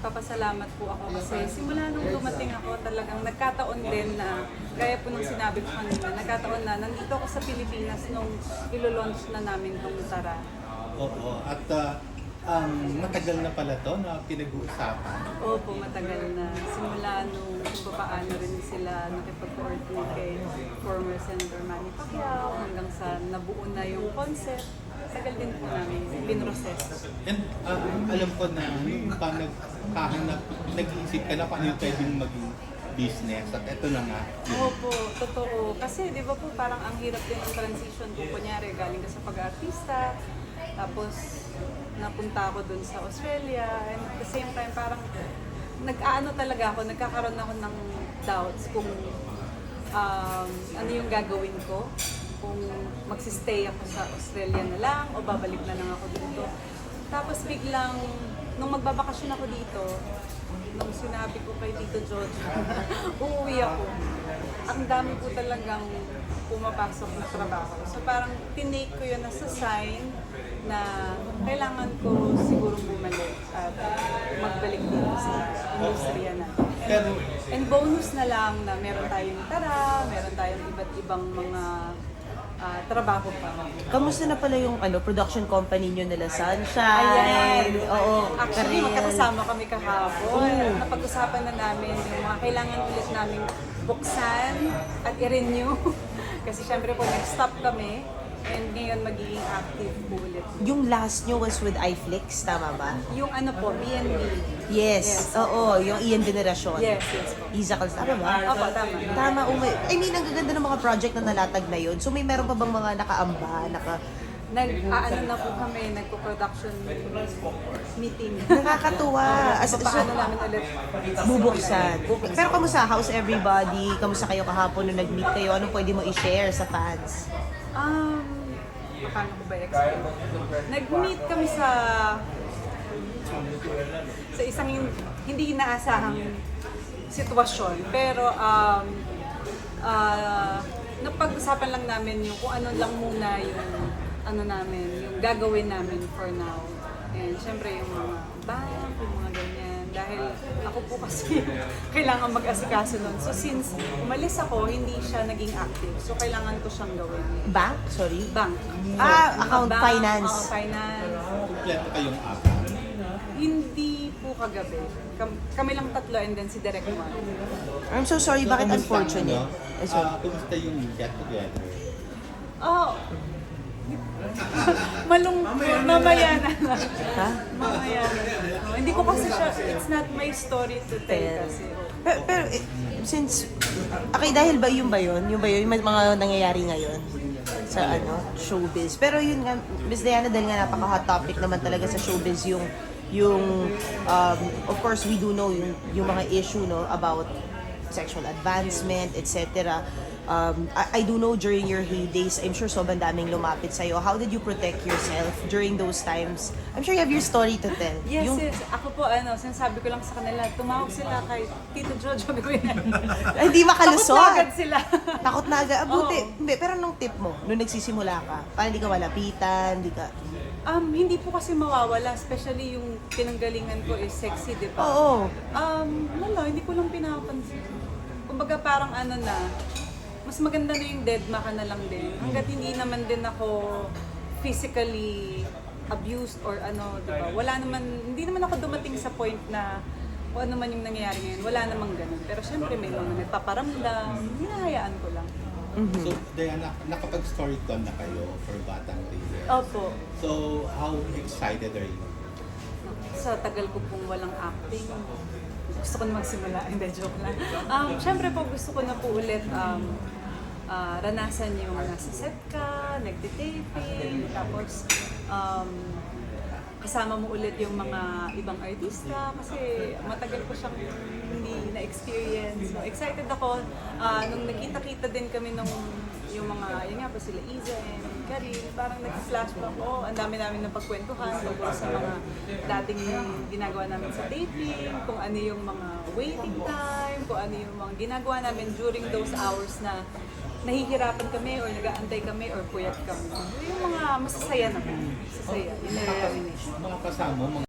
nagpapasalamat po ako kasi simula nung dumating ako talagang nagkataon din na, gaya po nung sinabi ko kanina, nagkataon na nandito ako sa Pilipinas nung ilo-launch na namin tong Tara. Oo, at matagal na pala to na pinag-uusapan. Opo, matagal na. Simula nung kung paano rin sila nakipag-coordinate kay former Senator Manny Pacquiao hanggang sa nabuo na yung concept. Tagal din po namin binroses. And alam ko na nung pa nagkahanap, nag-iisip ka na paano yung pwedeng maging business at eto na nga. Opo, totoo. Kasi di ba po parang ang hirap din ng transition kung kunyari galing ka sa pag-artista, tapos napunta ako dun sa Australia, and at the same time parang nag-aano talaga ako, nagkakaroon ako ng doubts kung ano yung gagawin ko, kung magsistay ako sa Australia na lang o babalik na lang ako dito. Tapos biglang, nung magbabakasyon ako dito, nung sinabi ko kay Tito George, uuwi ako. Ang dami po talagang pumapasok na trabaho. So parang tinake ko yun as a sign na kailangan ko siguro bumalik at magbalik dito sa industriya na. And bonus na lang na meron tayong Tara, meron tayong iba't ibang mga trabaho pa. Kamusta na pala yung production company nyo nila Sunshine? Ayan. Oo. Actually, Karel. magkakasama kami kahapon. Napag-usapan na namin yung mga kailangan ulit namin buksan at i-renew. Kasi syempre po, nag-stop kami. And ngayon magiging active po ulit. Yung last nyo was with iFlix, tama ba? Yung ano po, BNB. Yes. Oo, yung Ian Veneracion. Yes po. Isa Calz, tama ba? Opo, tama. Tama, I mean, ang gaganda ng mga project na nalatag na yun. So may meron pa bang mga nakaamba, Nag-aano na po kami, nagpo-production meeting. Nakakatuwa. Paano namin ulit Bubuksan. Pero kamusta? How's everybody? Kamusta kayo kahapon nung nag-meet kayo? Anong pwede mo i-share sa fans? Paano ko ba i-explain? Nag-meet kami sa isang hindi inaasahang sitwasyon. Pero napag-usapan lang namin yung kung ano lang muna yung gagawin namin for now. And syempre yung mga bank, yung mga ganyan. Dahil ako po kasi kailangan mag-asikaso nun. So since umalis ako, hindi siya naging active. So kailangan ko siyang gawin. Bank? Sorry? Bank. Account Bank, finance. finance. Kompleto kayong apat. Hindi po kagabi. Kami lang tatlo and then si Direk Juan. I'm so sorry, bakit Kumusta, unfortunate? ano? Eh, sorry. Kumusta yung get together? Oh. Mamaya na lang. Ha? Mamaya na lang. Hindi ko kasi siya, it's not my story to tell kasi. Pero since, okay, dahil ba yun? Yung mga nangyayari ngayon sa showbiz. Pero yun nga, Miss Diana, dahil nga napaka-hot topic naman talaga sa showbiz of course, we do know yung mga issue about sexual advancement, etc. I do know during your heydays, I'm sure sobrang daming lumapit sa'yo. How did you protect yourself during those times? I'm sure you have your story to tell. Yes, yes. Ako po, sinasabi ko lang sa kanila, tumawag sila kay Tito Jojo gawin na. Hindi makalusot. Takot na agad sila. Takot na agad. Buti. Oo. Hindi, pero nung tip mo, nung nagsisimula ka, parang hindi ka walapitan, hindi ka... Hindi po kasi mawawala, especially yung pinanggalingan ko is sexy, di ba? Oo. Wala, hindi ko lang pinapansin. Kumbaga parang mas maganda na yung deadma ka na lang din. Hanggat hindi naman din ako physically abused or di ba? Hindi naman ako dumating sa point na kung ano man yung nangyayari ngayon, wala namang ganun. Pero syempre may mga nagpaparamdam, hinahayaan ko lang. So, Diana, nakapag-storycon na kayo for Batang Tigre. Opo. So, how excited are you? Sa tagal ko pong walang acting, gusto ko na magsimula. Hindi, joke lang. Siyempre po, gusto ko na po ulit ranasan yung nasa set ka, nagtitaping, tapos kasama mo ulit yung mga ibang artista kasi matagal ko siyang hindi na-experience. So, excited ako. Nung nakita-kita din kami yung yun nga po sila Iza and Karil, parang nag-flashback ko. Ang dami namin ng pagkwentuhan tungkol sa mga dating ginagawa namin sa taping, kung ano yung mga waiting time, kung ano yung mga ginagawa namin during those hours na nahihirapan kami or nag-aantay kami or puyat kami. Yung mga masasaya naman. Masasaya. Yung nare-reminisce. Mga kasama,